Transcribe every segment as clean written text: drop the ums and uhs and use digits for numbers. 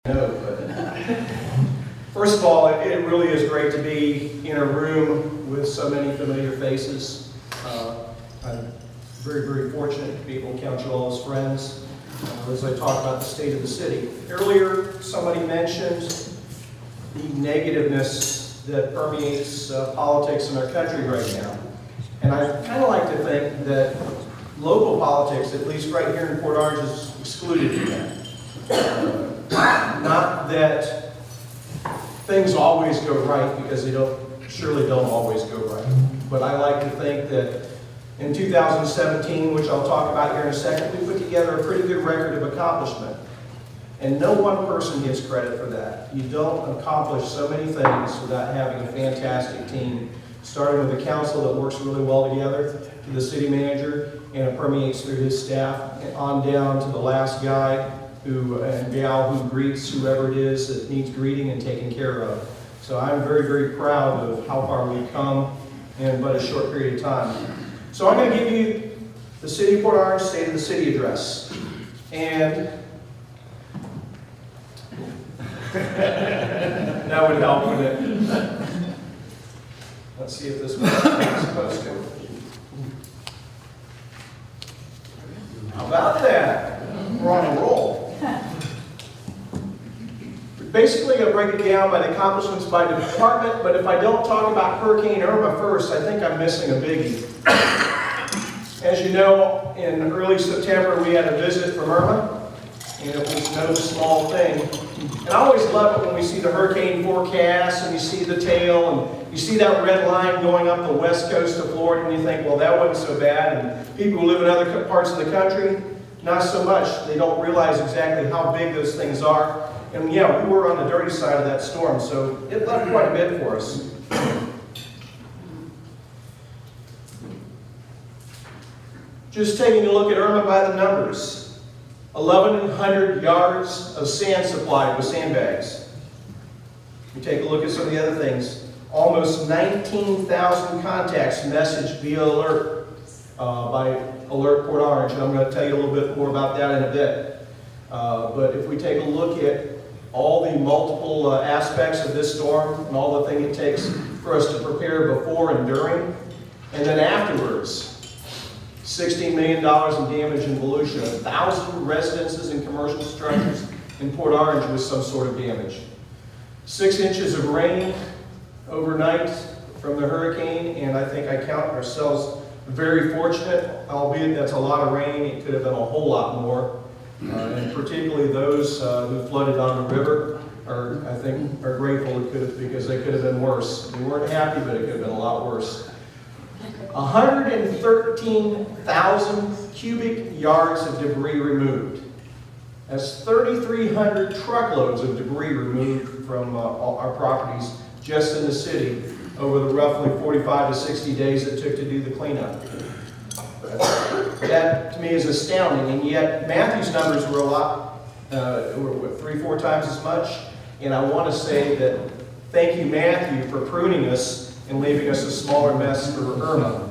No, but first of all, it really is great to be in a room with so many familiar faces. I'm very, very fortunate to be able to count you all as friends as I talk about the state of the city. Earlier, somebody mentioned the negativeness that permeates politics in our country right now. And I kind of like to think that local politics, at least right here in Port Orange, is excluded from that. Not that things always go right, because they surely don't always go right. But I like to think that in 2017, which I'll talk about here in a second, we put together a pretty good record of accomplishment. And no one person gets credit for that. You don't accomplish so many things without having a fantastic team, starting with a council that works really well together, to the city manager, and it permeates through his staff, and on down to the last guy and gal who greets whoever it is that needs greeting and taken care of. So I'm very, very proud of how far we've come in but a short period of time. So I'm going to give you the City of Port Orange State of the City address. And that would help with it. Let's see if this one's supposed to. How about that? We're on a roll. Basically, I'm going to break it down by the accomplishments by department, but if I don't talk about Hurricane Irma first, I think I'm missing a biggie. As you know, in early September, we had a visit from Irma, and it was no small thing. And I always love it when we see the hurricane forecast, and you see the tail, and you see that red line going up the west coast of Florida, and you think, well, that wasn't so bad. And people who live in other parts of the country, not so much. They don't realize exactly how big those things are. And yeah, we were on the dirty side of that storm, so it left quite a bit for us. Just taking a look at Irma by the numbers. 1,100 yards of sand supplied with sandbags. We take a look at some of the other things. Almost 19,000 contacts messaged via alert by Alert Port Orange, and I'm going to tell you a little bit more about that in a bit. But if we take a look at all the multiple aspects of this storm and all the things it takes for us to prepare before and during, and then afterwards, $16 million in damage in Volusia, 1,000 residences and commercial structures in Port Orange with some sort of damage. 6 inches of rain overnight from the hurricane, and I think I count ourselves very fortunate, albeit that's a lot of rain. It could have been a whole lot more. And particularly those who flooded on the river I think are grateful it could have, because they could have been worse. We weren't happy, but it could have been a lot worse. 113,000 cubic yards of debris removed. That's 3,300 truckloads of debris removed from our properties just in the city over the roughly 45 to 60 days it took to do the cleanup. That, to me, is astounding, and yet Matthew's numbers were were 3-4 times as much, and I want to say that thank you, Matthew, for pruning us and leaving us a smaller mess for Irma.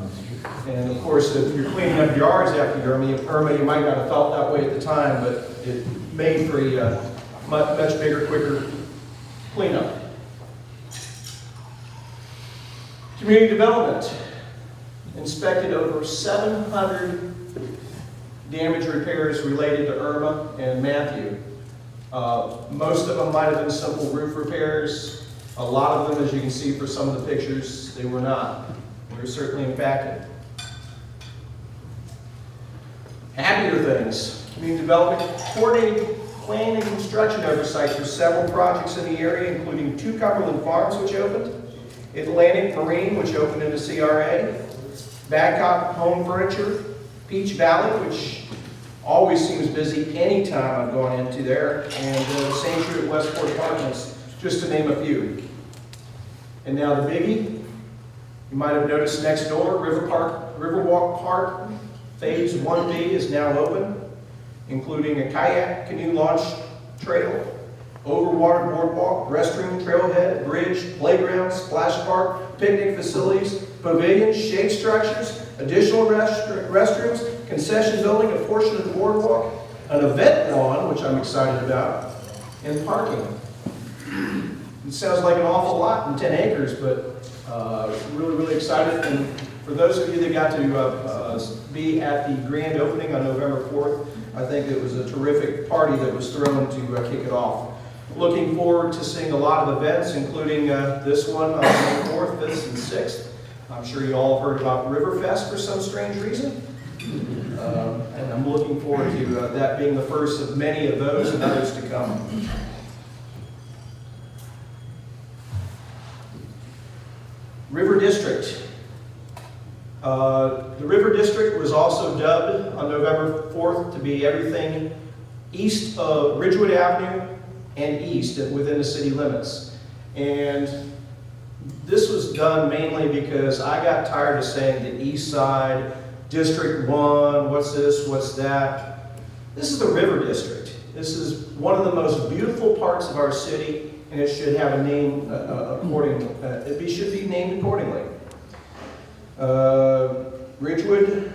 And of course, if you're cleaning up yards after Irma, you might not have felt that way at the time, but it made for a much bigger, quicker cleanup. Community development. Inspected over 700 damage repairs related to Irma and Matthew. Most of them might have been simple roof repairs. A lot of them, as you can see for some of the pictures, they were not. They were certainly impacted. Happier things. Community development coordinated planning and construction oversight for several projects in the area, including 2 Cumberland Farms, which opened, Atlantic Marine, which opened into CRA, Badcock Home Furniture, Peach Valley, which always seems busy anytime I've gone into there, and St. Jude at Westport Apartments, just to name a few. And now the biggie, you might have noticed next door, Riverwalk Park, Phase 1B is now open, including a kayak canoe launch trail, overwater boardwalk, restroom, trailhead, bridge, playground, splash park, picnic facilities, pavilions, shade structures, additional restrooms, concession building, a portion of the boardwalk, an event lawn, which I'm excited about, and parking. It sounds like an awful lot in 10 acres, but really, really excited. And for those of you that got to be at the grand opening on November 4th, I think it was a terrific party that was thrown to kick it off. Looking forward to seeing a lot of events, including this one on May 4th, 5th, and 6th. I'm sure you all have heard about Riverfest for some strange reason. And I'm looking forward to that being the first of many of those and others to come. River District. The River District was also dubbed on November 4th to be everything east of Ridgewood Avenue and east within the city limits. And this was done mainly because I got tired of saying the east side, District 1, what's this, what's that. This is the River District. This is one of the most beautiful parts of our city, and it should have a name should be named accordingly. Ridgewood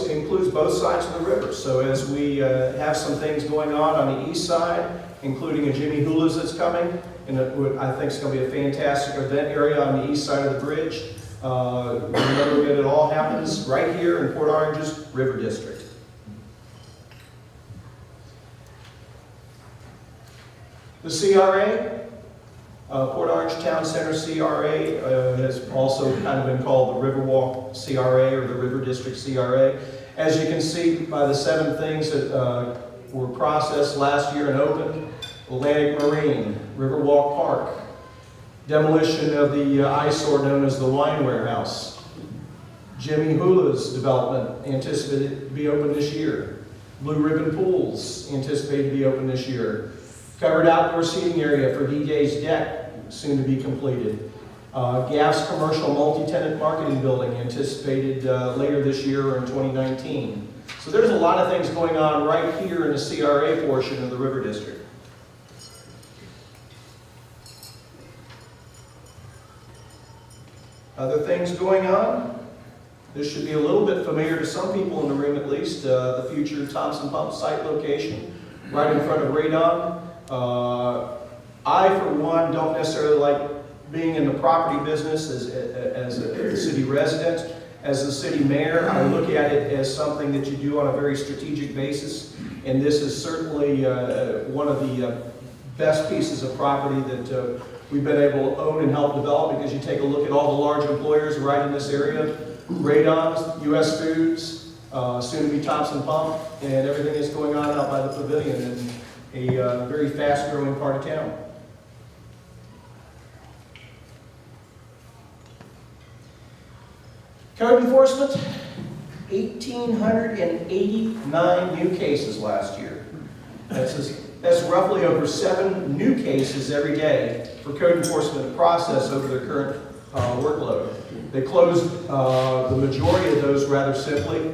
includes both sides of the river, so as we have some things going on the east side, including a Jimmy Hula's that's coming, and I think it's going to be a fantastic event area on the east side of the bridge. Remember that it all happens right here in Port Orange's River District. The CRA, Port Orange Town Center CRA, has also kind of been called the Riverwalk CRA or the River District CRA. As you can see by the 7 things that were processed last year and opened: Atlantic Marine, Riverwalk Park, demolition of the eyesore known as the Wine Warehouse, Jimmy Hula's development anticipated to be open this year, Blue Ribbon Pools anticipated to be open this year, covered outdoor seating area for DJ's Deck soon to be completed, Gas Commercial Multi-Tenant Marketing Building anticipated later this year or in 2019. So there's a lot of things going on right here in the CRA portion of the River District. Other things going on. This should be a little bit familiar to some people in the room at least. The future Thompson Pump site location right in front of Radon. I, for one, don't necessarily like being in the property business as a city resident. As a city mayor, I look at it as something that you do on a very strategic basis, and this is certainly one of the best pieces of property that we've been able to own and help develop, because you take a look at all the large employers right in this area: Radon, U.S. Foods, soon to be Thompson Pump, and everything that's going on out by the pavilion in a very fast-growing part of town. Code enforcement, 1,889 new cases last year. That's roughly over 7 new cases every day for code enforcement to process over their current workload. They closed the majority of those rather simply.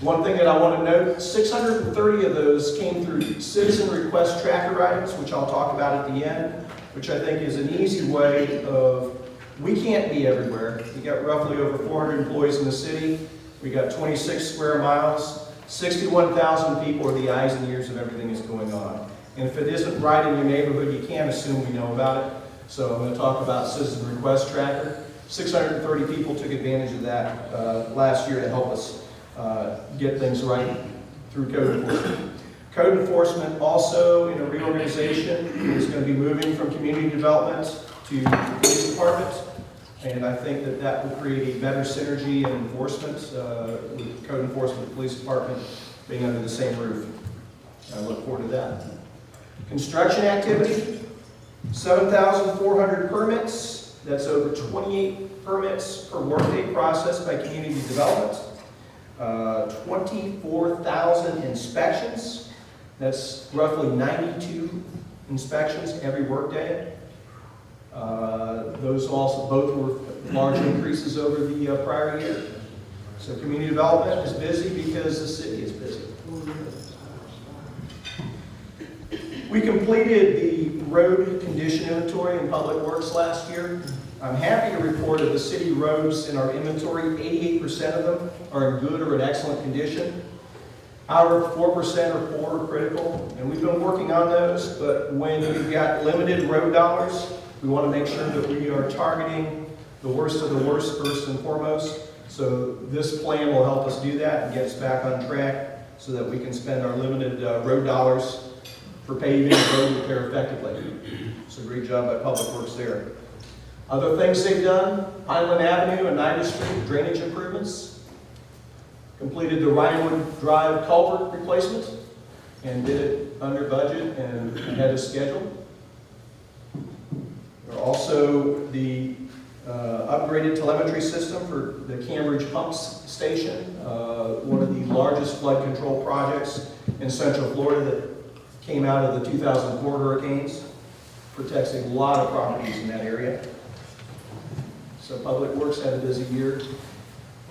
One thing that I want to note, 630 of those came through citizen request tracker items, which I'll talk about at the end, which I think is an easy way of, we can't be everywhere. We got roughly over 400 employees in the city. We got 26 square miles. 61,000 people are the eyes and ears of everything that's going on. And if it isn't right in your neighborhood, you can't assume we know about it. So I'm going to talk about Citizen Request Tracker. 630 people took advantage of that last year to help us get things right through code enforcement. Code enforcement also, in a reorganization, is going to be moving from community development to the police department. And I think that that will create a better synergy and enforcement with code enforcement and the police department being under the same roof. I look forward to that. Construction activity, 7,400 permits. That's over 28 permits per workday processed by community development. 24,000 inspections. That's roughly 92 inspections every workday. Those also both were large increases over the prior year. So community development is busy because the city is busy. We completed the road condition inventory in Public Works last year. I'm happy to report that the city roads in our inventory, 88% of them are in good or in excellent condition. However, 4% or poor are critical, and we've been working on those, but when you've got limited road dollars, we want to make sure that we are targeting the worst of the worst first and foremost. So this plan will help us do that and get us back on track so that we can spend our limited road dollars for paving and road repair effectively. So great job by Public Works there. Other things they've done, Highland Avenue and Niger Street drainage improvements. Completed the Rhinewood Drive culvert replacement and did it under budget and ahead of schedule. Also the upgraded telemetry system for the Cambridge Pumps Station, one of the largest flood control projects in Central Florida that came out of the 2004 hurricanes. Protects a lot of properties in that area. So Public Works had a busy year.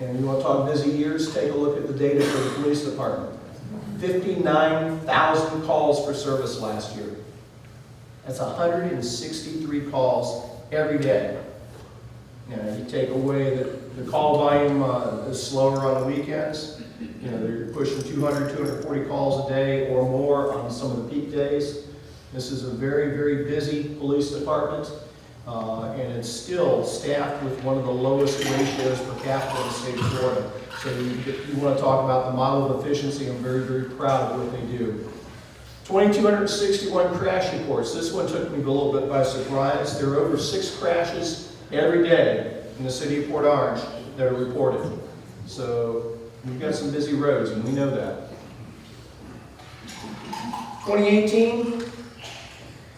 And you want to talk busy years, take a look at the data for the police department. 59,000 calls for service last year. That's 163 calls every day. You know, you take away the call volume is slower on the weekends. You know, they're pushing 200, 240 calls a day or more on some of the peak days. This is a very, very busy police department. And it's still staffed with one of the lowest ratios per capita in the state of Florida. So you want to talk about the model of efficiency. I'm very, very proud of what they do. 2,261 crash reports. This one took me a little bit by surprise. There are over 6 crashes every day in the city of Port Orange that are reported. So we've got some busy roads, and we know that. 2018.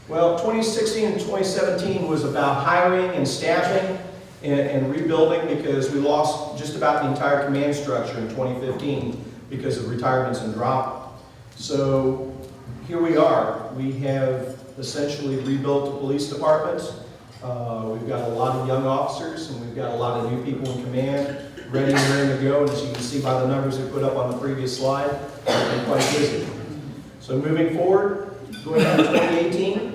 Well, 2016 and 2017 was about hiring and staffing and rebuilding because we lost just about the entire command structure in 2015 because of retirements and drop. So here we are. We have essentially rebuilt the police department. We've got a lot of young officers and we've got a lot of new people in command ready and raring to go. And as you can see by the numbers we put up on the previous slide, we're quite busy. So moving forward, going into 2018,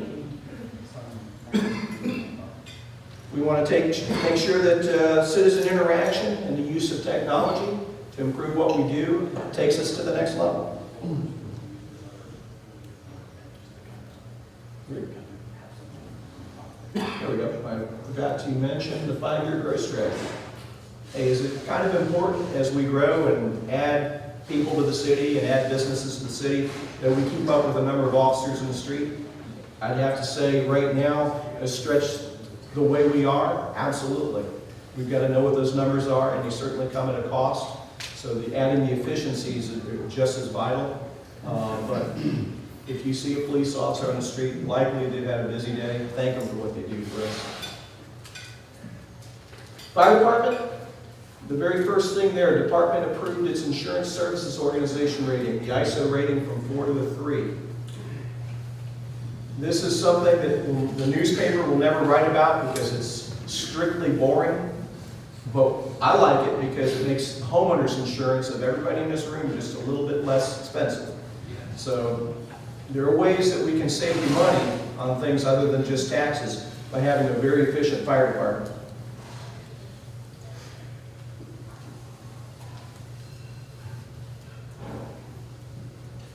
we want to make sure that citizen interaction and the use of technology to improve what we do takes us to the next level. There we go. I forgot to mention the 5-year growth strategy. Hey, is it kind of important as we grow and add people to the city and add businesses to the city that we keep up with the number of officers in the street? I'd have to say right now, as stretched the way we are, absolutely. We've got to know what those numbers are, and they certainly come at a cost. So adding the efficiencies are just as vital. But if you see a police officer on the street, likely they've had a busy day. Thank them for what they do for us. Fire department, the very first thing there, department approved its insurance services organization rating, the ISO rating from 4 to a 3. This is something that the newspaper will never write about because it's strictly boring, but I like it because it makes homeowners insurance of everybody in this room just a little bit less expensive. So there are ways that we can save you money on things other than just taxes by having a very efficient fire department.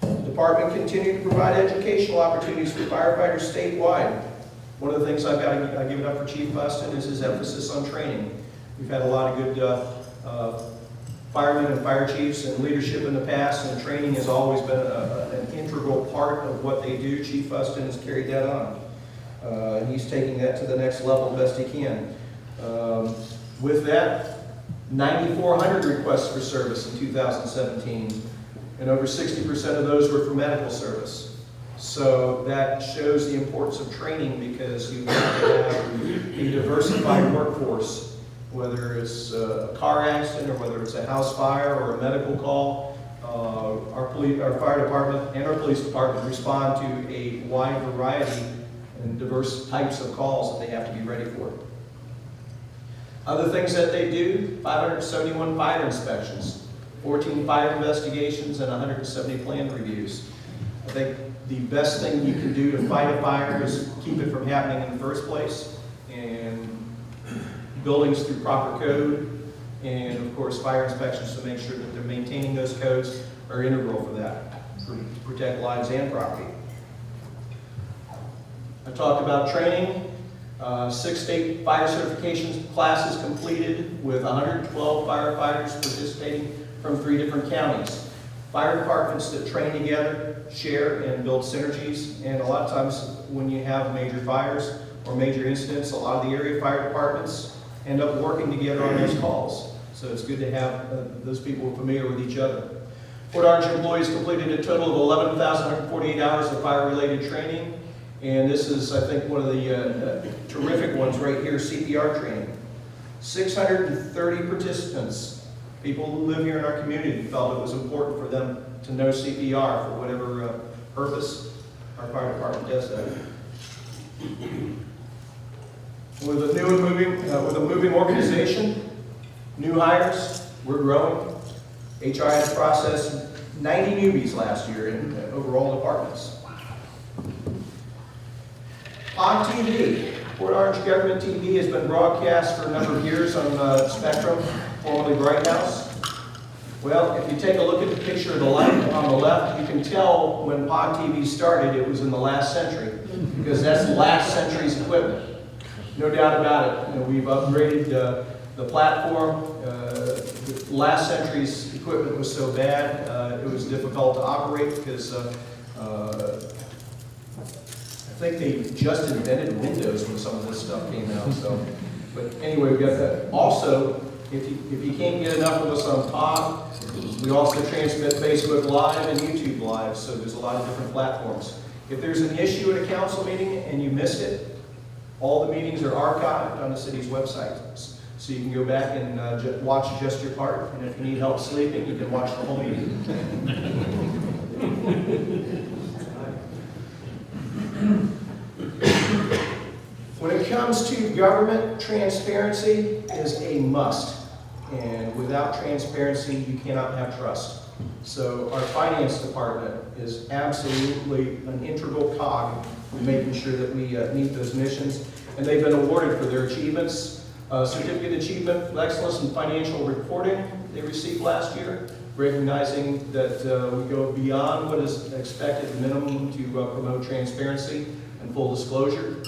The department continued to provide educational opportunities for firefighters statewide. One of the things I give it up for Chief Buston is his emphasis on training. We've had a lot of good firemen and fire chiefs and leadership in the past, and training has always been an integral part of what they do. Chief Buston has carried that on. And he's taking that to the next level best he can. With that, 9,400 requests for service in 2017. And over 60% of those were for medical service. So that shows the importance of training because you have to have a diversified workforce, whether it's a car accident or whether it's a house fire or a medical call. Our fire department and our police department respond to a wide variety and diverse types of calls that they have to be ready for. Other things that they do, 571 fire inspections. 14 fire investigations and 170 plan reviews. I think the best thing you can do to fight a fire is keep it from happening in the first place, and buildings through proper code, and of course fire inspections to make sure that they're maintaining those codes are integral for that, to protect lives and property. I talked about training. 6 state fire certification classes completed with 112 firefighters participating from 3 different counties. Fire departments that train together, share, and build synergies. And a lot of times when you have major fires or major incidents, a lot of the area fire departments end up working together on those calls. So it's good to have those people familiar with each other. Port Orange employees completed a total of 11,148 hours of fire-related training. And this is, I think, one of the terrific ones right here, CPR training. 630 participants, people who live here in our community, felt it was important for them to know CPR for whatever purpose our fire department does that. With a moving organization, new hires, we're growing. HR had to process 90 newbies last year in over all departments. On TV, Port Orange Government TV has been broadcast for a number of years on Spectrum, formerly Bright House. Well, if you take a look at the picture of the light on the left, you can tell when POG TV started, it was in the last century, because that's last century's equipment. No doubt about it. You know, we've upgraded the platform. Last century's equipment was so bad, it was difficult to operate because I think they just invented Windows when some of this stuff came out. So, but anyway, we got that. Also, if you can't get enough of us on POG, we also transmit Facebook Live and YouTube Live. So there's a lot of different platforms. If there's an issue at a council meeting and you missed it, all the meetings are archived on the city's website. So you can go back and watch just your part. And if you need help sleeping, you can watch the whole meeting. When it comes to government, transparency is a must. And without transparency, you cannot have trust. So our finance department is absolutely an integral cog in making sure that we meet those missions. And they've been awarded for their achievements. Certificate of Achievement of Excellence in Financial Reporting they received last year, recognizing that we go beyond what is expected minimum to promote transparency and full disclosure.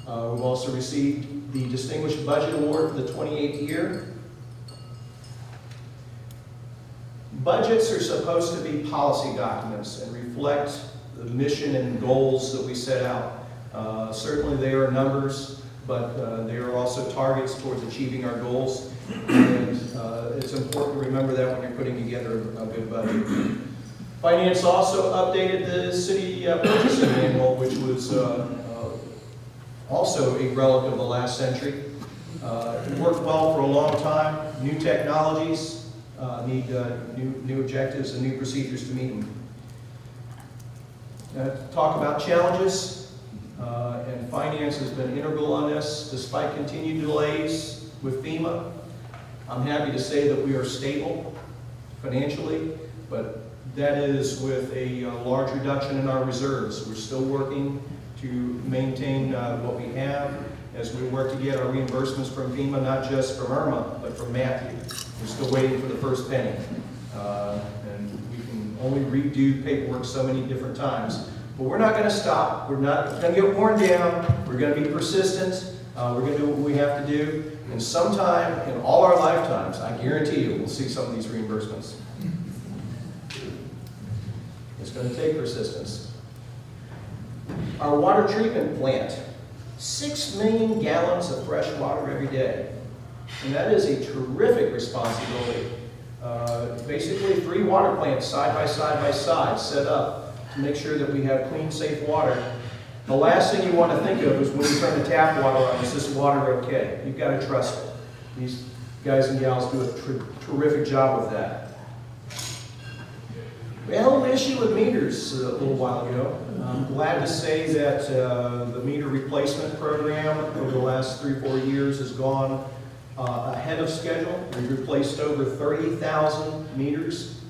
We've also received the Distinguished Budget Award for the 28th year. Budgets are supposed to be policy documents and reflect the mission and goals that we set out. Certainly they are numbers, but they are also targets towards achieving our goals. And it's important to remember that when you're putting together a good budget. Finance also updated the city purchasing manual, which was also a relic of the last century. It worked well for a long time. New technologies need new objectives and new procedures to meet them. Talk about challenges, and finance has been integral on this despite continued delays with FEMA. I'm happy to say that we are stable financially, but that is with a large reduction in our reserves. We're still working to maintain what we have as we work to get our reimbursements from FEMA, not just from Irma, but from Matthew. We're still waiting for the first penny. And we can only redo paperwork so many different times. But we're not going to stop. We're not going to get worn down. We're going to be persistent. We're going to do what we have to do. And sometime in all our lifetimes, I guarantee you, we'll see some of these reimbursements. It's going to take persistence. Our water treatment plant, 6 million gallons of fresh water every day. And that is a terrific responsibility. Basically 3 water plants side by side set up to make sure that we have clean, safe water. The last thing you want to think of is when you turn the tap water on, is this water okay? You've got to trust it. These guys and gals do a terrific job with that. We had a little issue with meters a little while ago. I'm glad to say that the meter replacement program over the last 3 or 4 years has gone ahead of schedule. We've replaced over 30,000 meters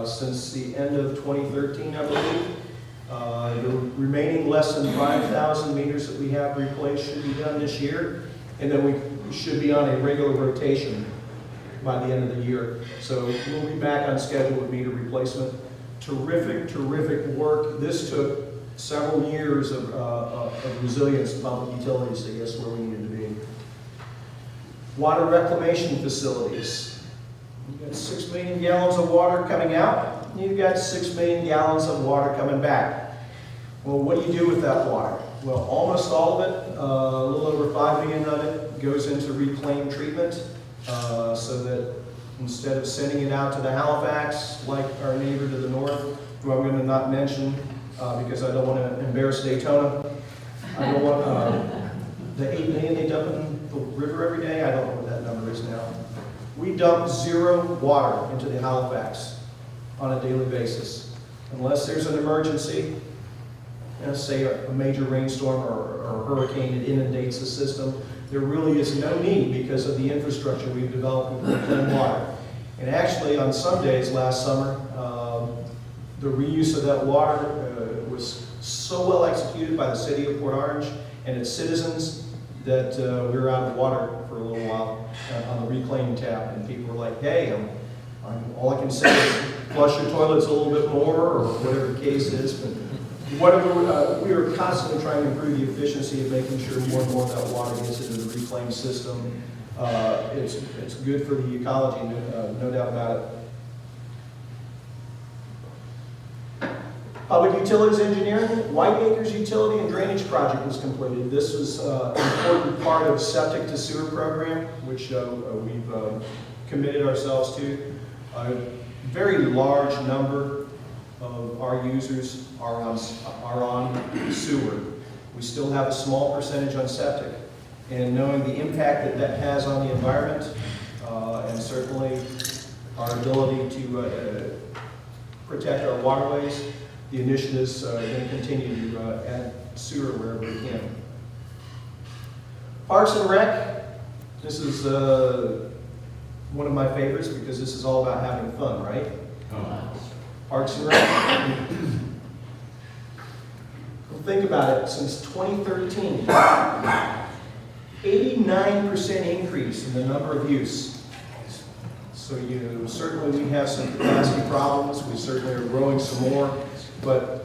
since the end of 2013, I believe. The remaining less than 5,000 meters that we have replaced should be done this year, and then we should be on a regular rotation. by the end of the year. So we'll be back on schedule with meter replacement. Terrific, terrific work. This took several years of resilience of public utilities to get us where we needed to be. Water reclamation facilities. You've got 6 million gallons of water coming out. You've got 6 million gallons of water coming back. Well, what do you do with that water? Well, almost all of it, a little over 5 million of it, goes into reclaim treatment, so that instead of sending it out to the Halifax, like our neighbor to the north, who I'm going to not mention because I don't want to embarrass Daytona. I don't want the 8 million they dump in the river every day. I don't know what that number is now. We dump 0 water into the Halifax on a daily basis, unless there's an emergency. Say a major rainstorm or hurricane that inundates the system, there really is no need because of the infrastructure we've developed with clean water. And actually, on some days last summer, the reuse of that water was so well executed by the city of Port Orange and its citizens that we were out of water for a little while on the reclaim tap, and people were like, "Hey, all I can say is flush your toilets a little bit more," or whatever the case is. But we are constantly trying to improve the efficiency of making sure more and more of that water gets into the reclaim system. It's good for the ecology, no doubt about it. Public utilities engineering, White Acres utility and drainage project was completed. This was an important part of septic to sewer program, which we've committed ourselves to. A very large number of our users are on sewer. We still have a small percentage on septic, and knowing the impact that that has on the environment, and certainly our ability to protect our waterways, the initiatives are going to continue to add sewer wherever we can. Parks and Rec, this is one of my favorites because this is all about having fun, right? Oh. Parks and Rec. Well, think about it, since 2013, 89% increase in the number of use. So certainly we have some capacity problems, we certainly are growing some more, but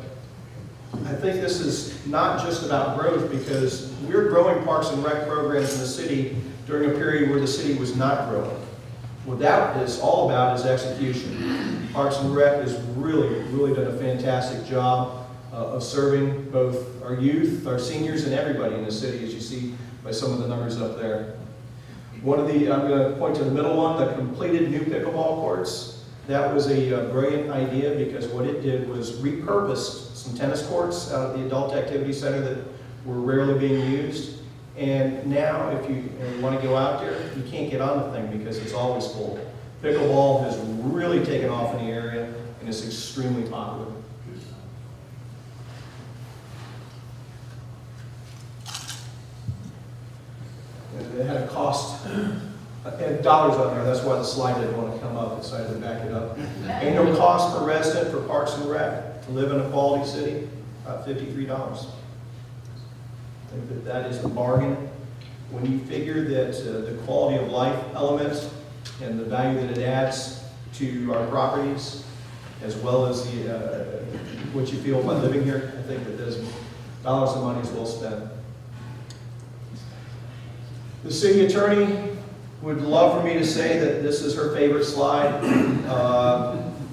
I think this is not just about growth, because we're growing Parks and Rec programs in the city during a period where the city was not growing. What that is all about is execution. Parks and Rec has really done a fantastic job of serving both our youth, our seniors, and everybody in the city, as you see by some of the numbers up there. I'm going to point to the middle one, the completed new pickleball courts. That was a brilliant idea, because what it did was repurposed some tennis courts out of the Adult Activity Center that were rarely being used. And now, if you want to go out there, you can't get on the thing because it's always full. Pickleball has really taken off in the area, and it's extremely popular. It had a cost, and dollars on there, that's why the slide didn't want to come up, I decided to back it up. Annual cost per resident for Parks and Rec to live in a quality city, about $53. I think that is a bargain. When you figure that the quality of life element and the value that it adds to our properties, as well as what you feel by living here, I think that those dollars and money is well spent. The city attorney would love for me to say that this is her favorite slide.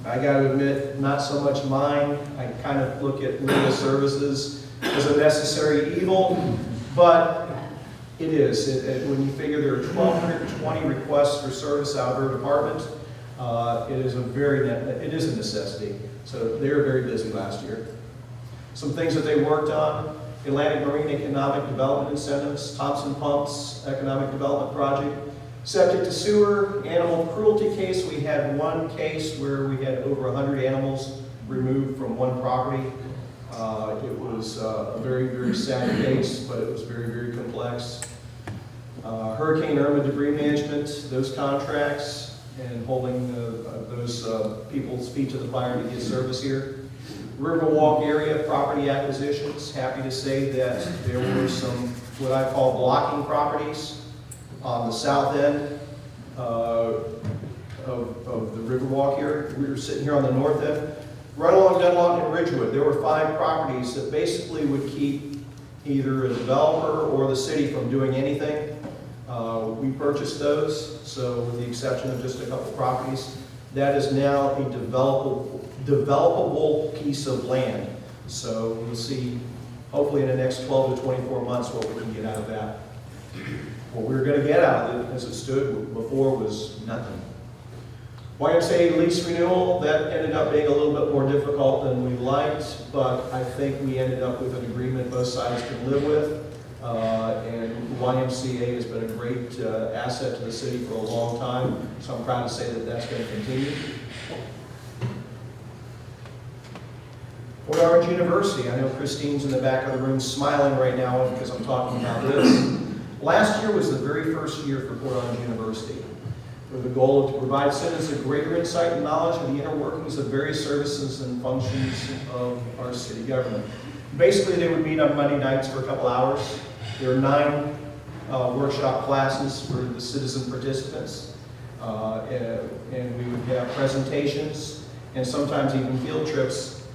I got to admit, not so much mine. I kind of look at legal services as a necessary evil, but it is. When you figure there are 1,220 requests for service out of her department, it is a necessity. So they were very busy last year. Some things that they worked on: Atlantic Marine Economic Development Incentives, Thompson Pumps Economic Development Project, septic to sewer, animal cruelty case. We had one case where we had over 100 animals removed from one property. It was a very sad case, but it was very complex. Hurricane Irma debris management, those contracts, and holding those people's feet to the fire to get service here. Riverwalk area property acquisitions. Happy to say that there were some what I call blocking properties on the south end of the Riverwalk here. We were sitting here on the north end. Right along Dunlop and Ridgewood, there were 5 properties that basically would keep either a developer or the city from doing anything. We purchased those, so with the exception of just a couple properties, that is now a developable piece of land. So we'll see, hopefully in the next 12 to 24 months, what we can get out of that. What we were going to get out of it, as it stood before, was nothing. YMCA lease renewal, that ended up being a little bit more difficult than we liked, but I think we ended up with an agreement both sides can live with. And YMCA has been a great asset to the city for a long time, so I'm proud to say that that's going to continue. Port Orange University, I know Christine's in the back of the room smiling right now because I'm talking about this. Last year was the very first year for Port Orange University, with the goal to provide students a greater insight and knowledge of the inner workings of various services and functions of our city government. Basically, they would meet on Monday nights for a couple hours. There are 9 workshop classes for the citizen participants, and we would have presentations and sometimes even field trips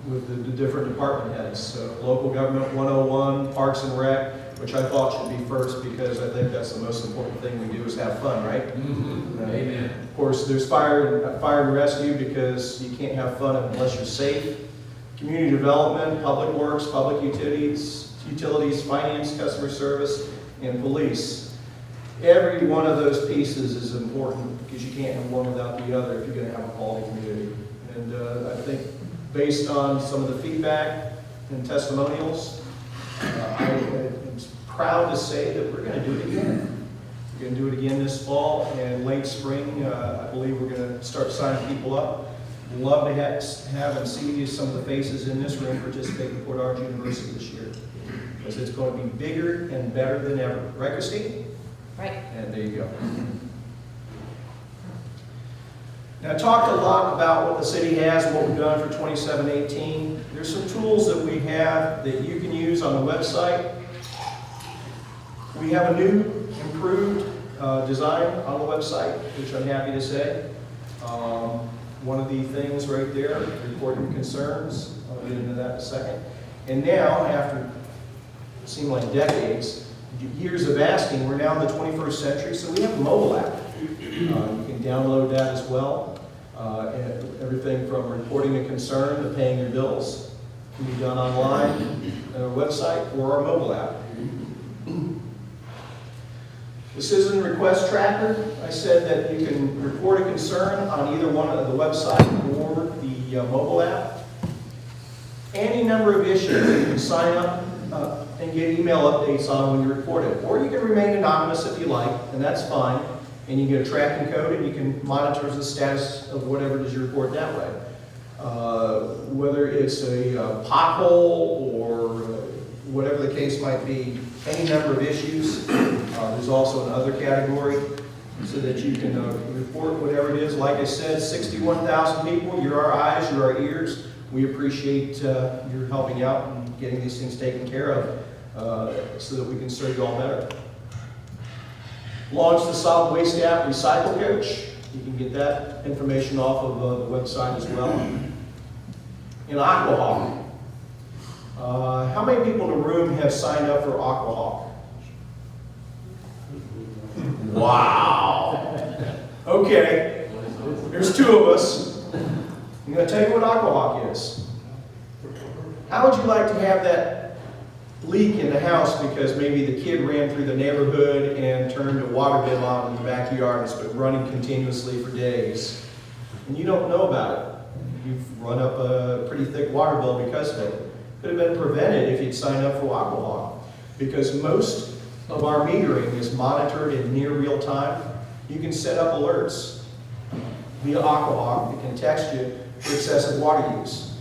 with the different department heads. So local government 101, Parks and Rec, which I thought should be first because I think that's the most important thing we do is have fun, right? Mm-hmm. Amen. Of course, there's fire and rescue because you can't have fun unless you're safe. Community development, public works, public utilities, finance, customer service, and police. Every one of those pieces is important because you can't have one without the other if you're going to have a quality community. And I think based on some of the feedback and testimonials, I'm proud to say that we're going to do it again. We're going to do it again this fall, and late spring, I believe we're going to start signing people up. Love to have and see some of the faces in this room participate in Port Orange University this year, because it's going to be bigger and better than ever. Right, Christine? Right. And there you go. Now, I talked a lot about what the city has and what we've done for 27-18. There's some tools that we have that you can use on the website. We have a new, improved design on the website, which I'm happy to say. One of the things right there, reporting concerns. I'll get into that in a second. And now, after it seemed like decades, years of asking, we're now in the 21st century, so we have a mobile app. You can download that as well. And everything from reporting a concern to paying your bills can be done online on our website or our mobile app. The Citizen Request Tracker, I said that you can report a concern on either one of the website or the mobile app. Any number of issues you can sign up and get email updates on when you report it. Or you can remain anonymous if you like, and that's fine. And you get a tracking code and you can monitor the status of whatever it is you report that way. Whether it's a pothole or whatever the case might be, any number of issues. There's also another category so that you can report whatever it is. Like I said, 61,000 people, you're our eyes, you're our ears. We appreciate your helping out and getting these things taken care of so that we can serve you all better. Launched the Solid Waste app, Recycle Coach. You can get that information off of the website as well. And Aquahawk. How many people in the room have signed up for Aquahawk? Wow. Okay. There's 2 of us. I'm going to tell you what Aquahawk is. How would you like to have that leak in the house because maybe the kid ran through the neighborhood and turned a water bill on in the backyard and it's been running continuously for days, and you don't know about it? You've run up a pretty thick water bill because of it. Could have been prevented if you'd signed up for Aquahawk, because most of our metering is monitored in near real time. You can set up alerts via Aquahawk that can text you for excessive water use.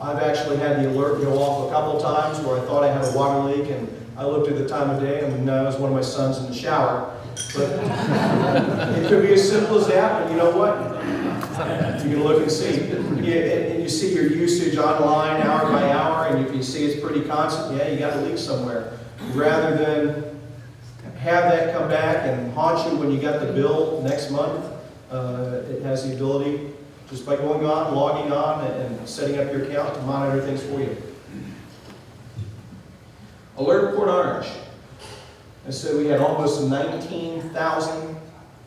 I've actually had the alert go off a couple of times where I thought I had a water leak, and I looked at the time of day and it was one of my sons in the shower. But it could be as simple as that, but you know what? You can look and see. And you see your usage online hour by hour, and if you see it's pretty constant, yeah, you got a leak somewhere. Rather than have that come back and haunt you when you got the bill next month. It has the ability, just by going on, logging on, and setting up your account to monitor things for you. Alert Port Orange. And so we had almost 19,000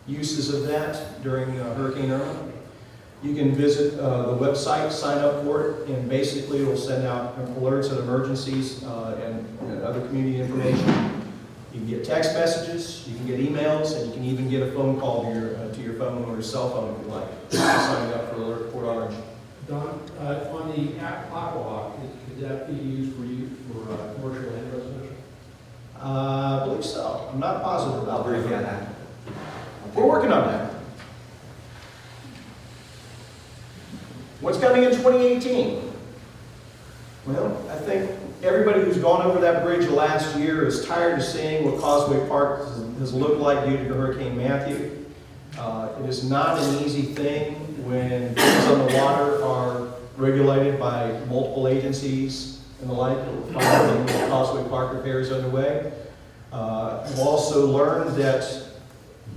uses of that during Hurricane Irma. You can visit the website, sign up for it, and basically it will send out alerts of emergencies and other community information. You can get text messages, you can get emails, and you can even get a phone call to your phone or your cell phone if you like. Signing up for Alert Port Orange. Don, on the Aquahawk, could that be used for commercial and residential? I believe so. I'm not positive about I'll brief you on that. We're working on that. What's coming in 2018? Well, I think everybody who's gone over that bridge last year is tired of seeing what Causeway Park has looked like due to Hurricane Matthew. It is not an easy thing when things on the water are regulated by multiple agencies and the like. Finally, Causeway Park repairs underway. I've also learned that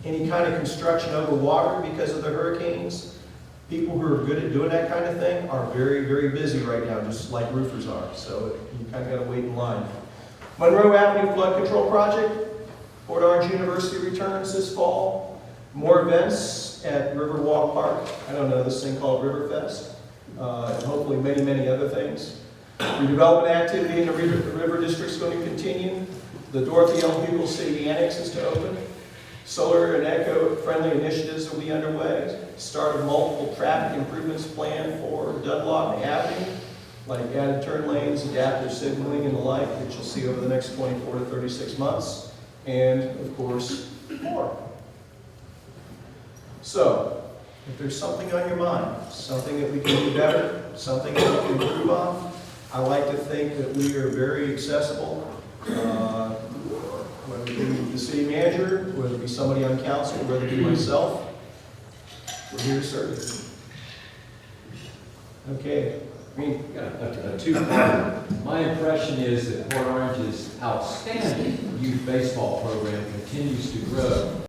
any kind of construction over water because of the hurricanes, people who are good at doing that kind of thing are very, very busy right now, just like roofers are. So you kind of got to wait in line. Monroe Avenue Flood Control Project. Port Orange University returns this fall. More events at Riverwalk Park. I don't know, this thing called Riverfest. And hopefully many, many other things. Redevelopment activity in the River District is going to continue. The Dorothy L. Bugle City Annex is to open. Solar and eco-friendly initiatives will be underway. Start of multiple traffic improvements planned for Dunlop Avenue, like added turn lanes, adaptive signaling, and the like, that you'll see over the next 24 to 36 months. And, of course, more. So, if there's something on your mind, something that we can do better, something that we can improve on, I like to think that we are very accessible. Whether it be the city manager, whether it be somebody on council, whether it be myself, we're here to serve you. Okay. A two-part. My impression is that Port Orange's outstanding youth baseball program continues to grow.